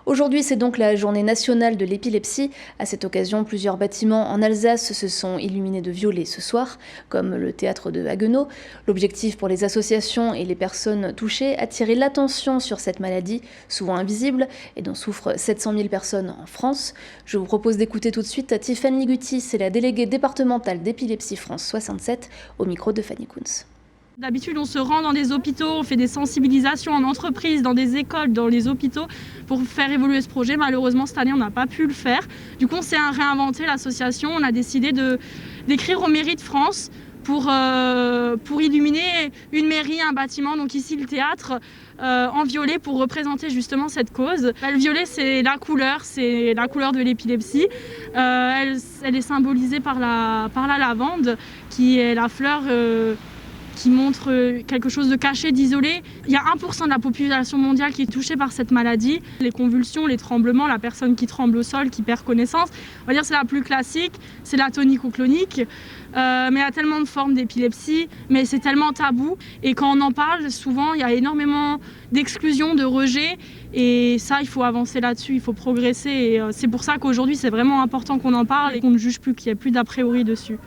Aujourd'hui, c'est donc la journée nationale de l'épilepsie. À cette occasion, plusieurs bâtiments en Alsace se sont illuminés de violet ce soir, comme le théâtre de Haguenau. L'objectif pour les associations et les personnes touchées, attirer l'attention sur cette maladie, souvent invisible, et dont souffrent 700 000 personnes en France. Je vous propose d'écouter tout de suite Tiffany Ligutti, c'est la déléguée départementale d'Épilepsie France 67, au micro de Fanny Kunz. D'habitude, on se rend dans des hôpitaux, on fait des sensibilisations en entreprise, dans des écoles, dans les hôpitaux pour faire évoluer ce projet. Malheureusement, cette année, on n'a pas pu le faire. Du coup, on s'est réinventé l'association. On a décidé d'écrire aux mairies de France pour illuminer une mairie, un bâtiment, donc ici le théâtre, en violet pour représenter justement cette cause. Le violet, c'est la couleur de l'épilepsie. Elle est symbolisée par la lavande, qui est la fleur qui montre quelque chose de caché, d'isolé. Il y a 1% de la population mondiale qui est touchée par cette maladie. Les convulsions, les tremblements, la personne qui tremble au sol, qui perd connaissance, on va dire c'est la plus classique, c'est la tonico-clonique. Mais il y a tellement de formes d'épilepsie, mais c'est tellement tabou. Et quand on en parle, souvent, il y a énormément d'exclusion, de rejet. Et ça, il faut avancer là-dessus, il faut progresser. Et c'est pour ça qu'aujourd'hui, c'est vraiment important qu'on en parle et qu'on ne juge plus, qu'il n'y ait plus d'a priori dessus.